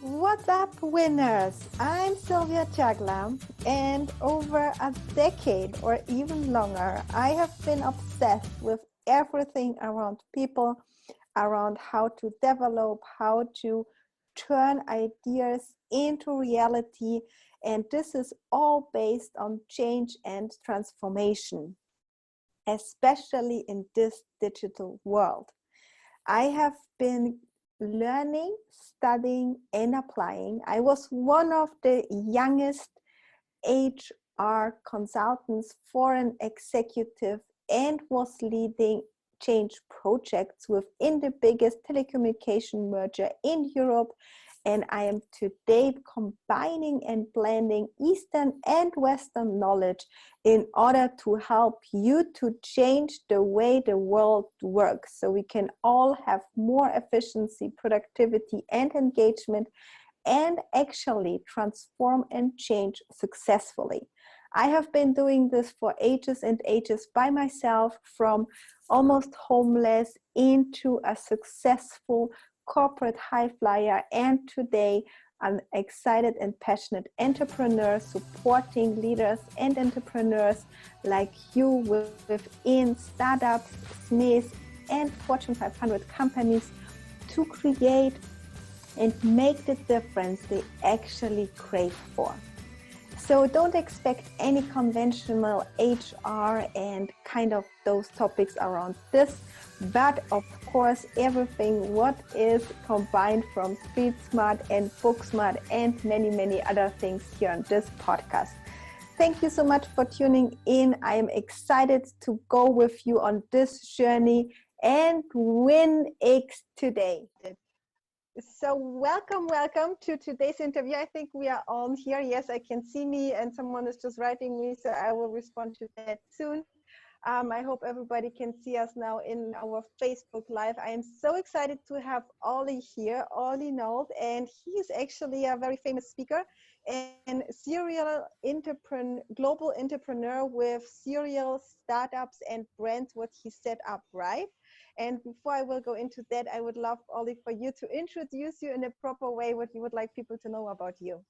What's up, winners? I'm Sylvia Jagla, and over a decade or even longer, I have been obsessed with everything around people, around how to develop, how to turn ideas into reality, and this is all based on change and transformation, especially in this digital world. I have been learning, studying, and applying. I was one of the youngest HR consultants for an executive and was leading change projects within the biggest telecommunication merger in Europe. And I am today combining and blending Eastern and Western knowledge in order to help you to change the way the world works so we can all have more efficiency, productivity, and engagement, and actually transform and change successfully. I have been doing this for ages and ages by myself, from almost homeless into a successful corporate high flyer, and today I'm excited and passionate entrepreneur supporting leaders and entrepreneurs like you within startups, SMEs, and Fortune 500 companies to create and make the difference they actually crave for. So don't expect any conventional HR and kind of those topics around this, but of course everything what is combined from street smart and book smart and many other things here on this podcast. Thank you so much for tuning in. I am excited to go with you on this journey and WinXToday. So welcome to today's interview. I think we are on here. Yes, I can see me and someone is just writing me, so I will respond to that soon. I hope everybody can see us now in our Facebook Live. I am so excited to have Ollie here, Ollie Nold, and he is actually a very famous speaker and global entrepreneur with serial startups and brands, what he set up, right? And before I will go into that, I would love, Ollie, for you to introduce you in a proper way, what you would like people to know about you.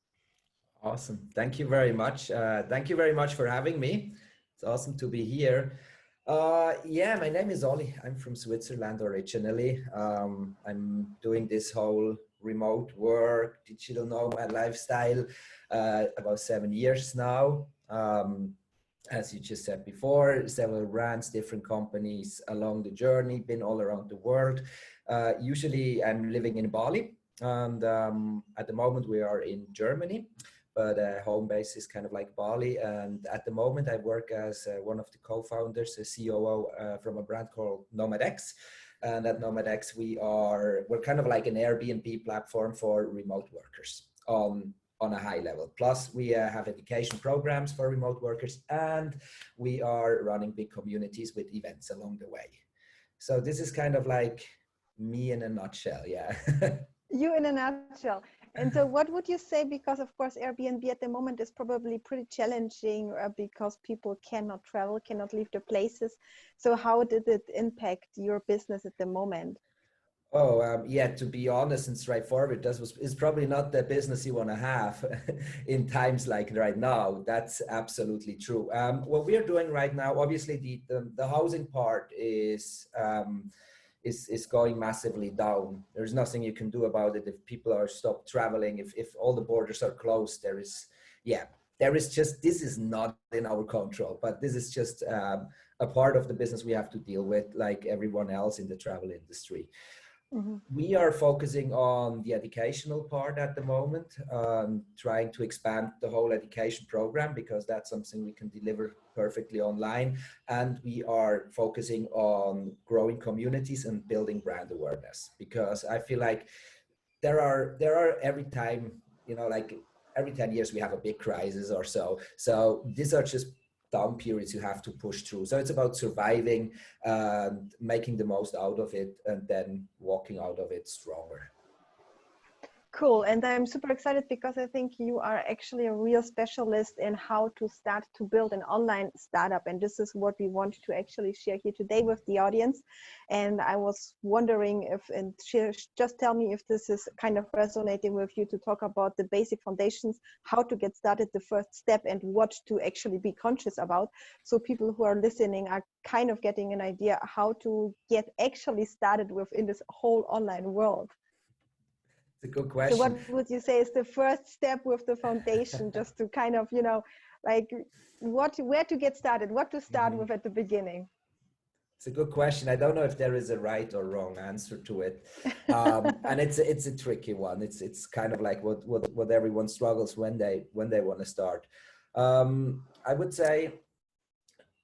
Awesome. Thank you very much. Thank you very much for having me. It's awesome to be here. My name is Ollie. I'm from Switzerland originally. I'm doing this whole remote work, digital nomad lifestyle about 7 years now. As you just said before, several brands, different companies along the journey, been all around the world. Usually I'm living in Bali, and at the moment we are in Germany, but home base is kind of like Bali. And at the moment I work as one of the co-founders, a COO from a brand called NomadX. And at NomadX, we're kind of like an Airbnb platform for remote workers on a high level. Plus we have education programs for remote workers, and we are running big communities with events along the way. So this is kind of like me in a nutshell, yeah. You in a nutshell. And so what would you say, because of course Airbnb at the moment is probably pretty challenging because people cannot travel, cannot leave their places. So how did it impact your business at the moment? To be honest and straightforward, is probably not the business you want to have in times like right now. That's absolutely true. What we are doing right now, obviously the housing part is going massively down. There's nothing you can do about it if people are stopped traveling, if all the borders are closed. This is not in our control, but this is just a part of the business we have to deal with, like everyone else in the travel industry. Mm-hmm. We are focusing on the educational part at the moment, trying to expand the whole education program because that's something we can deliver perfectly online. And we are focusing on growing communities and building brand awareness, because I feel like there are every time, like every 10 years we have a big crisis or so. So these are just down periods you have to push through. So it's about surviving and making the most out of it, and then walking out of it stronger. Cool. And I'm super excited because I think you are actually a real specialist in how to start to build an online startup. And this is what we want to actually share here today with the audience. And I was wondering if, and just tell me if this is kind of resonating with you to talk about the basic foundations, how to get started, the first step, and what to actually be conscious about. So people who are listening are kind of getting an idea how to get actually started within this whole online world. It's a good So question. what would you say is the first step with the foundation, just to kind of, like where to get started, what to start Mhm. with at the beginning? It's a good question. I don't know if there is a right or wrong answer to it, and it's a tricky one. It's kind of like what everyone struggles when they want to start. I would say,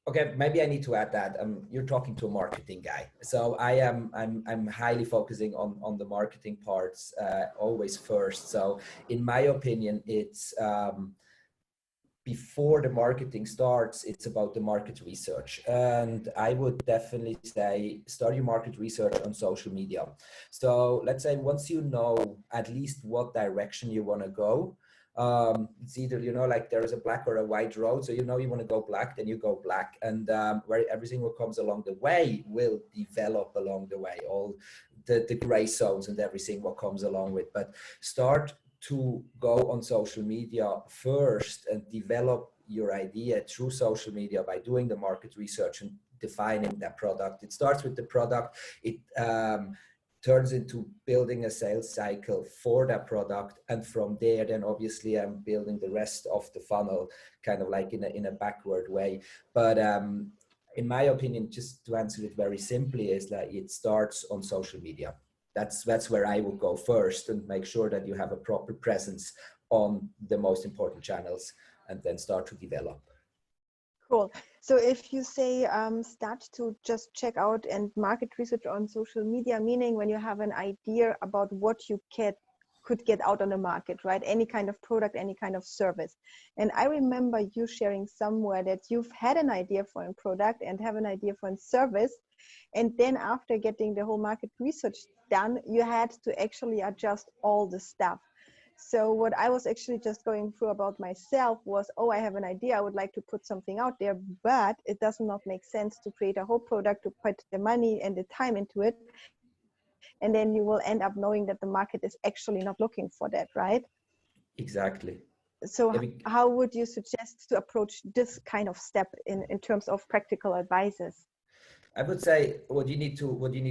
okay, maybe I need to add that you're talking to a marketing guy, so I'm highly focusing on the marketing parts always first. So in my opinion, it's before the marketing starts, it's about the market research. And I would definitely say start your market research on social media. So let's say once you know at least what direction you want to go, it's either, like there is a black or a white road. So you want to go black, then you go black. And where everything what comes along the way will develop along the way, all the gray zones and everything what comes along with. But start to go on social media first and develop your idea through social media by doing the market research and defining that product. It starts with the product. It turns into building a sales cycle for that product. And from there, then obviously I'm building the rest of the funnel kind of like in a backward way. But in my opinion, just to answer it very simply, is that it starts on social media. That's where I would go first and make sure that you have a proper presence on the most important channels and then start to develop. Cool. So if you say start to just check out and market research on social media, meaning when you have an idea about what you could get out on the market, right? Any kind of product, any kind of service. And I remember you sharing somewhere that you've had an idea for a product and have an idea for a service. And then after getting the whole market research done, you had to actually adjust all the stuff. So what I was actually just going through about myself was, oh, I have an idea. I would like to put something out there, but it does not make sense to create a whole product, to put the money and the time into it. And then you will end up knowing that the market is actually not looking for that, right? Exactly. So Yeah, how would you suggest to approach this kind of step in terms of practical advices? I would say what you need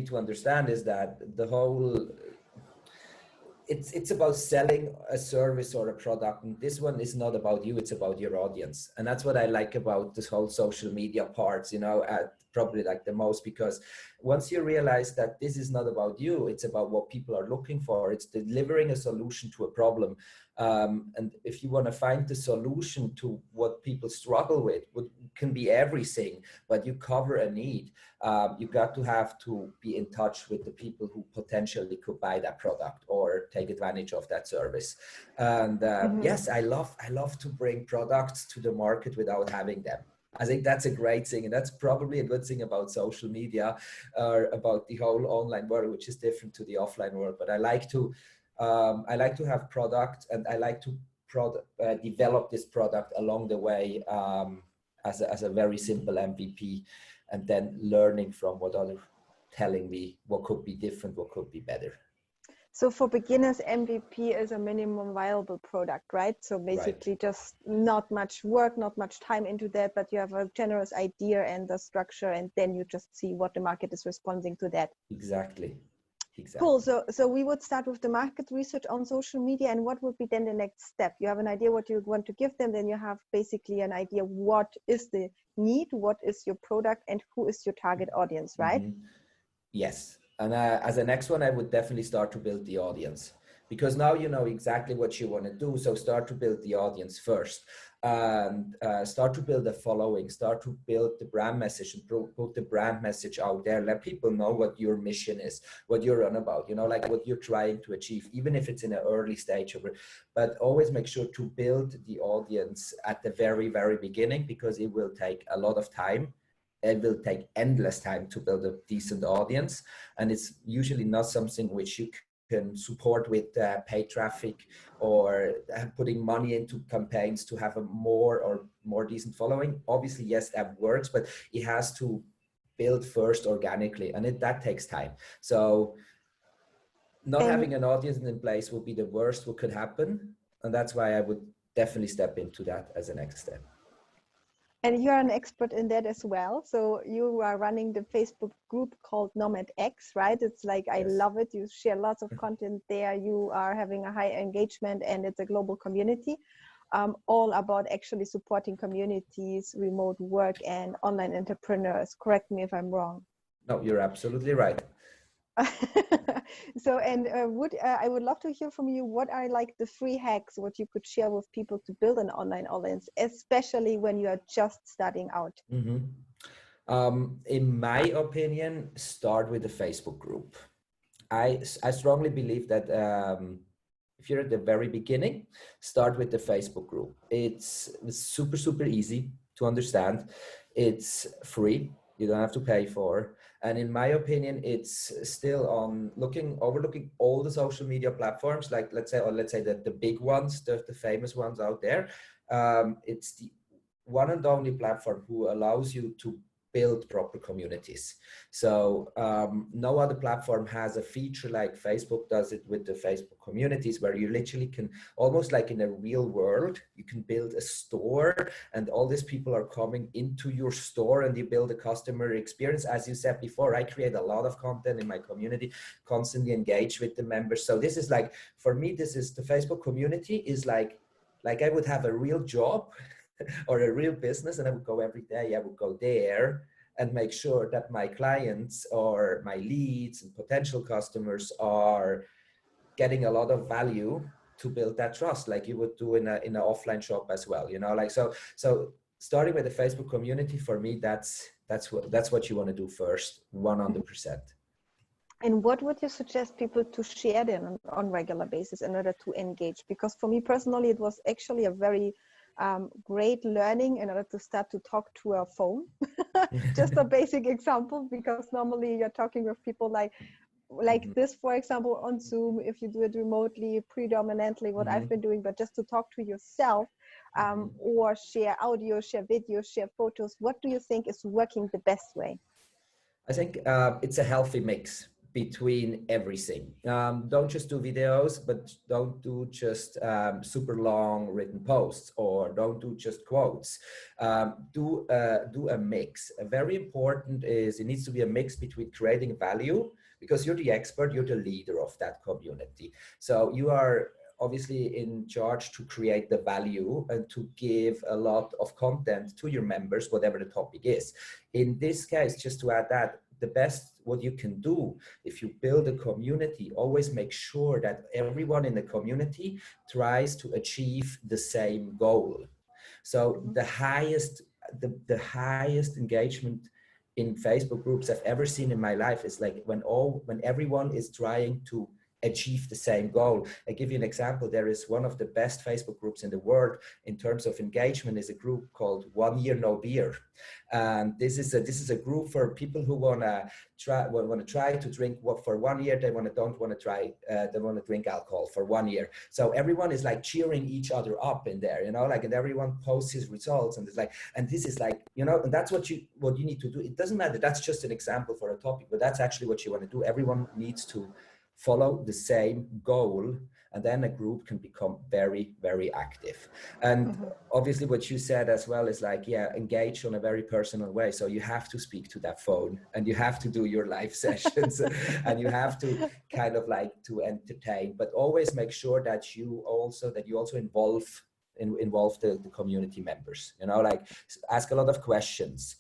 to understand is that the whole it's about selling a service or a product, and this one is not about you, it's about your audience. And that's what I like about this whole social media parts, probably like the most, because once you realize that this is not about you, it's about what people are looking for. It's delivering a solution to a problem. And if you want to find the solution to what people struggle with, what can be everything, but you cover a need, you got to have to be in touch with the people who potentially could buy that product or take advantage of that service. And yes, I love to bring products to the market without having them. I think that's a great thing, and that's probably a good thing about social media or about the whole online world, which is different to the offline world. But I like to have product, and I like to develop this product along the way as a very simple MVP, and then learning from what others telling me what could be different, what could be better. So for beginners, MVP is a minimum viable product, right? So Right. basically just not much work, not much time into that, but you have a generous idea and the structure, and then you just see what the market is responding to that. Exactly. Cool. Exactly. So we would start with the market research on social media, and what would be then the next step? You have an idea what you want to give them, then you have basically an idea what is the need, what is your product, and who is your target audience, right? Mm-hmm. Yes. And as a next one, I would definitely start to build the audience, because now you know exactly what you want to do. So start to build the audience first, and start to build a following, start to build the brand message and put the brand message out there. Let people know what your mission is, what you're on about, like what you're trying to achieve, even if it's in an early stage of it. But always make sure to build the audience at the very, very beginning, because it will take a lot of time. It will take endless time to build a decent audience, and it's usually not something which you can support with paid traffic or putting money into campaigns to have a more decent following. Obviously, yes, that works, but it has to build first organically, and that takes time. So not having an audience in place would be the worst what could happen. And that's why I would definitely step into that as a next step. And you're an expert in that as well. So you are running the Facebook group called Nomad X, right? It's like, I love it. You share lots of content there. You are having a high engagement, and it's a global community, all about actually supporting communities, remote work, and online entrepreneurs. Correct me if I'm wrong. No, you're absolutely right. So, and I would love to hear from you. What are like the free hacks, what you could share with people to build an online audience, especially when you are just starting out? In my opinion, start with the Facebook group. I strongly believe that if you're at the very beginning, start with the Facebook group. It's super, super easy to understand. It's free. You don't have to pay for. And in my opinion, it's still on overlooking all the social media platforms, like let's say that the big ones, the famous ones out there. It's the one and only platform who allows you to build proper communities. So no other platform has a feature like Facebook does it with the Facebook communities, where you literally can, almost like in a real world, you can build a store and all these people are coming into your store and you build a customer experience. As you said before, I create a lot of content in my community, constantly engage with the members. So this is like, for me, this is the Facebook community is like I would have a real job or a real business, and I would go every day. I would go there and make sure that my clients or my leads and potential customers are getting a lot of value to build that trust, like you would do in an offline shop as well. You know, like so starting with the Facebook community, for me, that's what you want to do first, 100%. And what would you suggest people to share then on regular basis in order to engage? Because for me personally, it was actually a very great learning in order to start to talk to a phone. Just a basic example, because normally you're talking with people like this, for example, on Zoom, if you do it remotely, predominantly what I've been doing, but just to talk to yourself, or share audio, share video, share photos. What do you think is working the best way? I think it's a healthy mix between everything. Don't just do videos, but don't do just super long written posts, or don't do just quotes. Do a mix. Very important is it needs to be a mix between creating value, because you're the expert, you're the leader of that community. So you are obviously in charge to create the value and to give a lot of content to your members, whatever the topic is. In this case, just to add that, the best what you can do if you build a community, always make sure that everyone in the community tries to achieve the same goal. So the highest engagement in Facebook groups I've ever seen in my life is like when everyone is trying to achieve the same goal. I give you an example. There is one of the best Facebook groups in the world in terms of engagement is a group called 1 Year No Beer. And this is a group for people who want to try to drink for 1 year. They don't want to drink alcohol for 1 year. So everyone is like cheering each other up in there, you know, like, and everyone posts his results, and it's like, and this is like, you know, and that's what you need to do. It doesn't matter. That's just an example for a topic, but that's actually what you want to do. Everyone needs to follow the same goal, and then a group can become very, very active. And obviously what you said as well is like, yeah, engage on a very personal way. So you have to speak to that phone, and you have to do your live sessions and you have to kind of like to entertain, but always make sure that you also involve the community members, you know, like ask a lot of questions.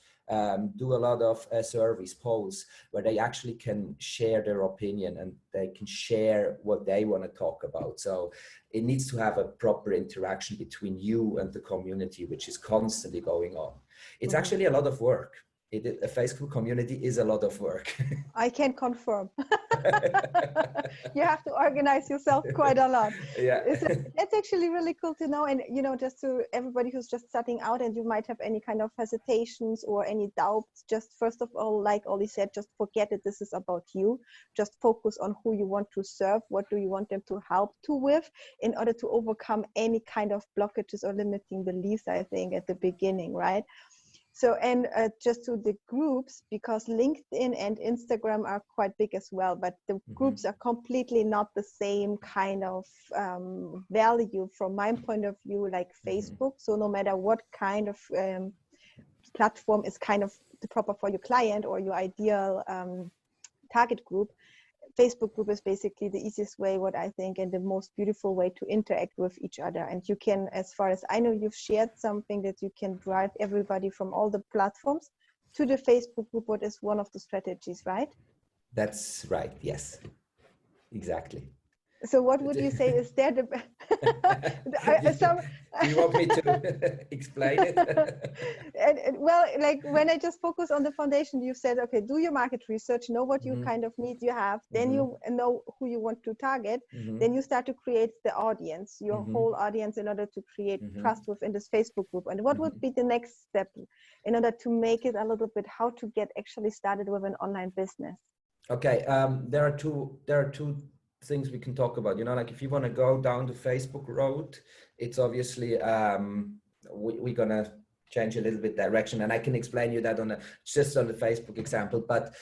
Do a lot of surveys, polls, where they actually can share their opinion and they can share what they want to talk about. So it needs to have a proper interaction between you and the community, which is constantly going on. It's actually a lot of work. a Facebook community is a lot of work. I can confirm. You have to organize yourself quite a lot. Yeah. That's actually really cool to know. And, just to everybody who's just starting out and you might have any kind of hesitations or any doubts, just first of all, like Ollie said, just forget it. This is about you. Just focus on who you want to serve. What do you want them to help to with in order to overcome any kind of blockages or limiting beliefs, I think, at the beginning, right? So, and just to the groups, because LinkedIn and Instagram are quite big as well, but the groups are completely not the same kind of value from my point of view, like Facebook. So no matter what kind of platform is kind of the proper for your client or your ideal target group, Facebook group is basically the easiest way, what I think, and the most beautiful way to interact with each other. And you can, as far as I know, you've shared something that you can drive everybody from all the platforms to the Facebook group, what is one of the strategies, right? That's right. Yes, exactly. So what would you say is there the Do you want me to explain it? and well, like when I just focus on the foundation, you said, okay, do your market research, know what you kind of needs you have, then you know who you want to target, then you start to create the audience, your whole audience, in order to create trust within this Facebook group. And what would be the next step in order to make it a little bit how to get actually started with an online business? Okay, there are two things we can talk about. Like if you want to go down the Facebook road, it's obviously we're gonna change a little bit direction, and I can explain you that just on the Facebook example. But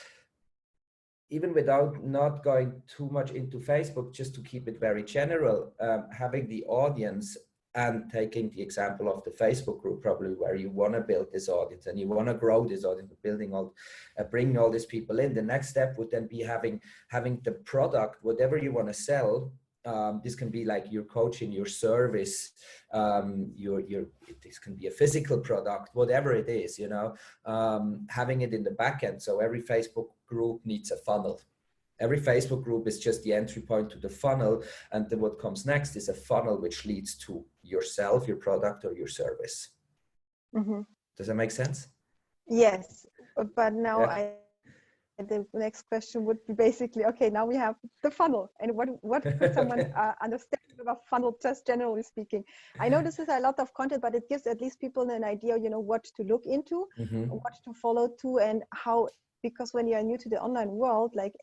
even without not going too much into Facebook, just to keep it very general, having the audience and taking the example of the Facebook group, probably where you want to build this audience and you want to grow this audience, bringing all these people in. The next step would then be having the product, whatever you want to sell. This can be like your coaching, your service, this can be a physical product, whatever it is, having it in the back end. So every Facebook group needs a funnel. Every Facebook group is just the entry point to the funnel. And then what comes next is a funnel which leads to yourself, your product, or your service. Does that make sense? Yes. But now the next question would be basically, okay, now we have the funnel. And what could someone understand about funnel, just generally speaking? I know this is a lot of content, but it gives at least people an idea, what to look into, what to follow to, and how. Because when you're new to the online world, like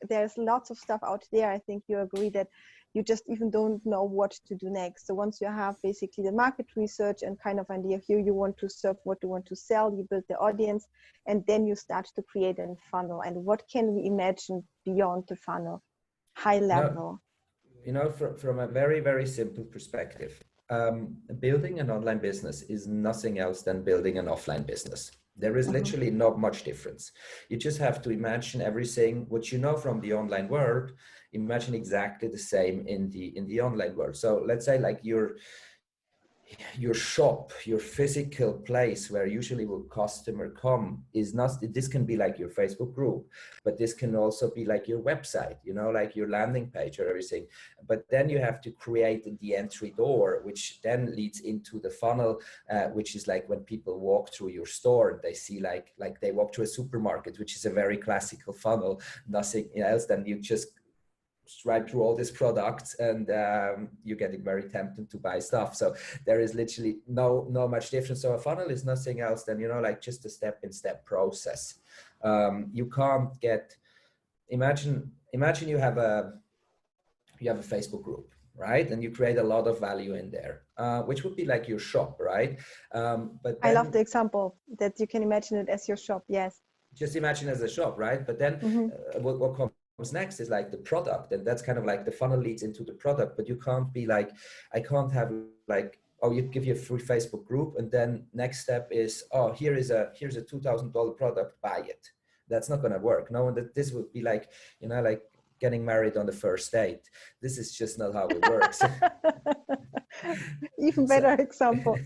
there's lots of stuff out there. I think you agree that you just even don't know what to do next. So once you have basically the market research and kind of idea here you want to serve, what you want to sell, you build the audience, and then you start to create a funnel. And what can we imagine beyond the funnel, high level? From a very, very simple perspective, building an online business is nothing else than building an offline business. There is literally not much difference. You just have to imagine everything what you know from the online world, imagine exactly the same in the online world. So let's say like your shop, your physical place where usually will customer come is not, this can be like your Facebook group, but this can also be like your website, like your landing page or everything. But then you have to create the entry door, which then leads into the funnel, which is like when people walk through your store, they see like they walk through a supermarket, which is a very classical funnel, nothing else than you just swipe through all these products and you're getting very tempted to buy stuff. So there is literally no much difference. So a funnel is nothing else than, like just a step-in-step process. You can't get, imagine you have a Facebook group, right? And you create a lot of value in there, which would be like your shop, right? But then, I love the example that you can imagine it as your shop. Yes. Just imagine as a shop, right? But then what comes next is like the product, and that's kind of like the funnel leads into the product. But you can't be like, I can't have like, oh, you give you a free Facebook group and then next step is, oh, here's a $2,000 product, buy it. That's not going to work. No, that this would be like, like getting married on the first date. This is just not how it works. Even better example.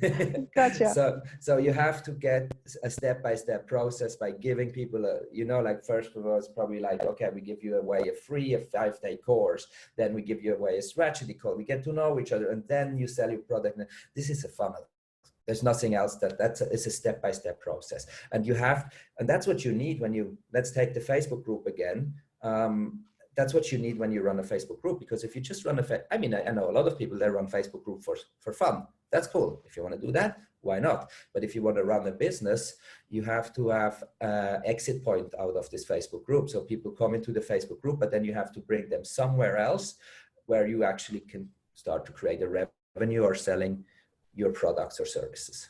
Gotcha. So you have to get a step-by-step process by giving people like first of all, it's probably like, okay, we give you away a 5-day course. Then we give you away a strategy call. We get to know each other and then you sell your product. This is a funnel. There's nothing else. It's a step-by-step process. And that's what you need when let's take the Facebook group again. That's what you need when you run a Facebook group, because if you just run I know a lot of people, they run Facebook group for fun. That's cool. If you want to do that, why not? But if you want to run a business, you have to have an exit point out of this Facebook group. So people come into the Facebook group, but then you have to bring them somewhere else where you actually can start to create a revenue or selling your products or services.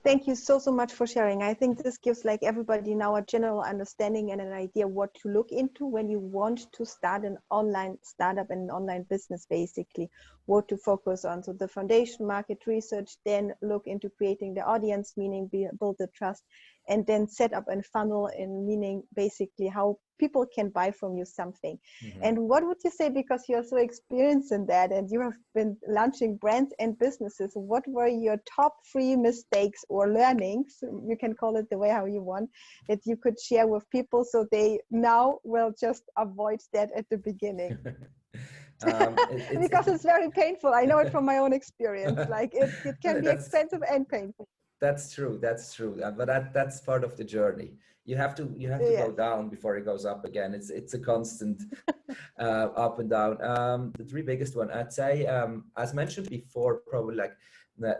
Thank you so much for sharing. I think this gives like everybody now a general understanding and an idea what to look into when you want to start an online startup and an online business, basically what to focus on. So the foundation, market research, then look into creating the audience, meaning build the trust, and then set up a funnel, in meaning basically how people can buy from you something. Mm-hmm. And what would you say, because you're so experienced in that and you have been launching brands and businesses, what were your top 3 mistakes or learnings, you can call it the way how you want, that you could share with people so they now will just avoid that at the beginning? Because it's very painful. I know it from my own experience. Like it can be expensive and painful. That's true. But that's part of the journey. You have to go down before it goes up again. It's a constant up and down. The 3 biggest one, I'd say, as mentioned before, probably like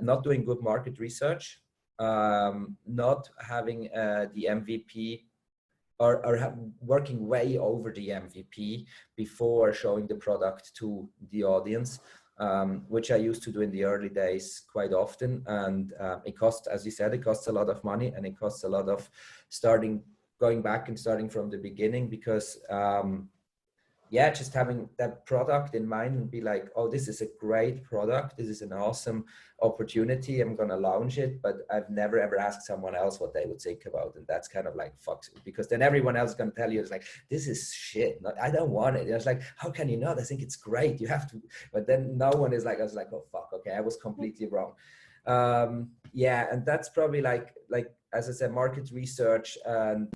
not doing good market research, not having the MVP or working way over the MVP before showing the product to the audience. Which I used to do in the early days quite often. And it costs, as you said, it costs a lot of money, and it costs a lot of going back and starting from the beginning, because just having that product in mind and be like, oh, this is a great product. This is an awesome opportunity. I'm going to launch it, but I've never ever asked someone else what they would think about it. And that's kind of like, fuck, because then everyone else is going to tell you, it's like, this is shit. I don't want it. It's like, how can you not? I think it's great. You have to, but then no one is like, I was like, oh, fuck. Okay. I was completely wrong. And that's probably like, as I said, market research, and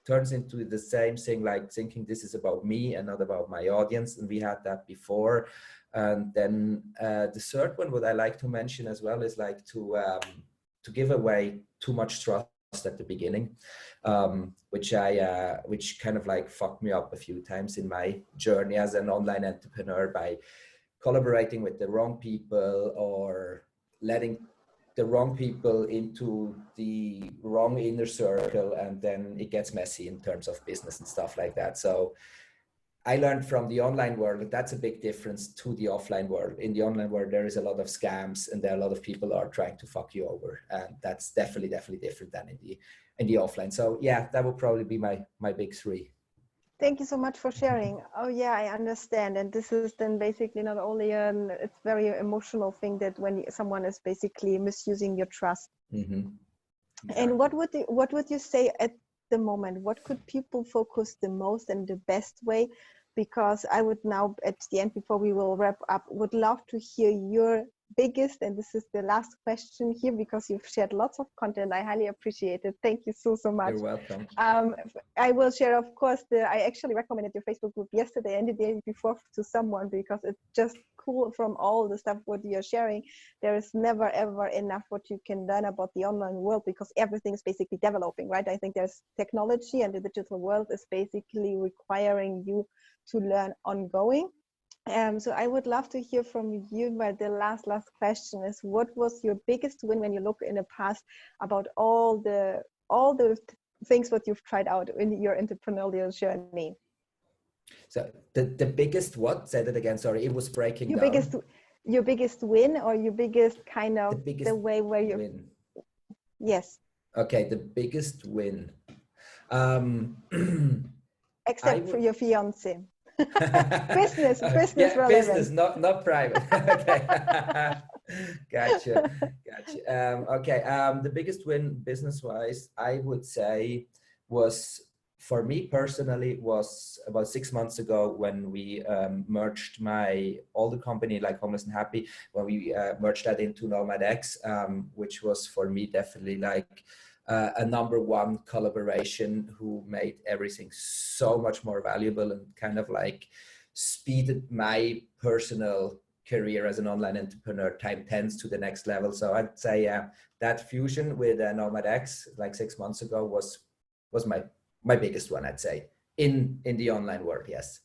turns into the same thing, like thinking this is about me and not about my audience. And we had that before. And then the 3rd one, what I like to mention as well, is like to give away too much trust at the beginning, which kind of like fucked me up a few times in my journey as an online entrepreneur, by collaborating with the wrong people or letting the wrong people into the wrong inner circle, and then it gets messy in terms of business and stuff like that. So I learned from the online world, that's a big difference to the offline world. In the online world, there is a lot of scams, and there are a lot of people are trying to fuck you over, and that's definitely different than in the offline. So yeah, that would probably be my big 3. Thank you so much for sharing. Oh yeah, I understand. And this is then basically not only it's very emotional thing that when someone is basically misusing your trust. Mm-hmm. Exactly. And what would you say at the moment? What could people focus the most and the best way? Because I would now, at the end, before we will wrap up, would love to hear your biggest, and this is the last question here, because you've shared lots of content. I highly appreciate it. Thank you so much. You're welcome. I will share, of course, I actually recommended your Facebook group yesterday and the day before to someone, because it's just cool from all the stuff what you're sharing. There is never ever enough what you can learn about the online world, because everything is basically developing, right? I think there's technology, and the digital world is basically requiring you to learn ongoing. So I would love to hear from you, but the last question is, what was your biggest win when you look in the past about all the things what you've tried out in your entrepreneurial journey? So the biggest what? Say that again, sorry, it was breaking down. Your biggest win, or your biggest kind of the way where you win. Yes. Okay, the biggest win. Except for your fiance. business yeah, relevant. Business, not private. Okay. Gotcha. Okay. The biggest win business wise, I would say, was, for me personally, was about 6 months ago, when we merged my older company, like Homeless and Happy, when we merged that into Nomad X, which was for me definitely like a number 1 collaboration, who made everything so much more valuable, and kind of like speeded my personal career as an online entrepreneur time 10s to the next level. So I'd say that fusion with Nomad X like 6 months ago was my biggest one, I'd say, in the online world. Yes.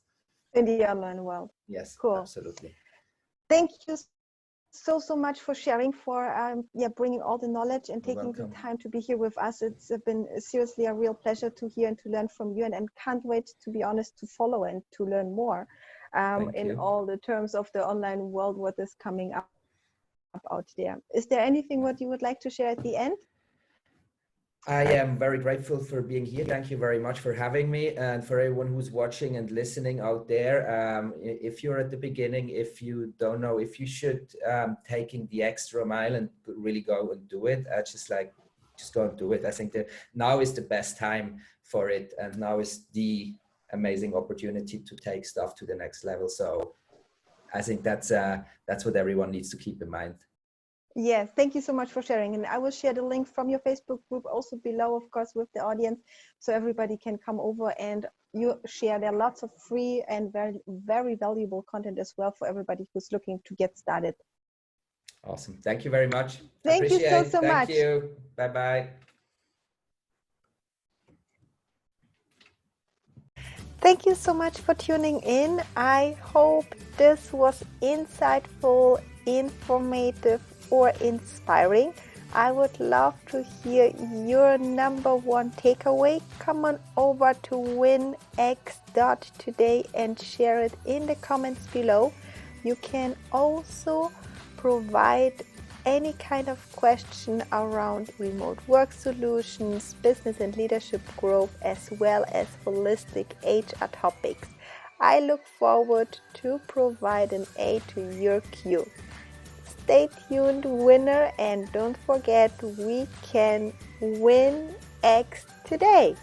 In the online world. Yes, cool. Absolutely. Thank you so much for sharing, for bringing all the knowledge and taking the time to be here with us. It's been seriously a real pleasure to hear and to learn from you, and can't wait, to be honest, to follow and to learn more in all the terms of the online world, what is coming up out there. Is there anything what you would like to share at the end? I am very grateful for being here. Thank you very much for having me, and for everyone who's watching and listening out there. If you're at the beginning, if you don't know if you should taking the extra mile and really go and do it, just go and do it. I think that now is the best time for it, and now is the amazing opportunity to take stuff to the next level. So I think that's what everyone needs to keep in mind. Yes, thank you so much for sharing. And I will share the link from your Facebook group also below, of course, with the audience, so everybody can come over and you share there lots of free and very, very valuable content as well for everybody who's looking to get started. Awesome. Thank you very much. Thank you so much. Thank you. Bye-bye. Thank you so much for tuning in. I hope this was insightful, informative, or inspiring. I would love to hear your number one takeaway. Come on over to winx.today and share it in the comments below. You can also provide any kind of question around remote work solutions, business and leadership growth, as well as holistic HR topics. I look forward to provide an aid to your queue. Stay tuned, winner, and don't forget, we can win X today.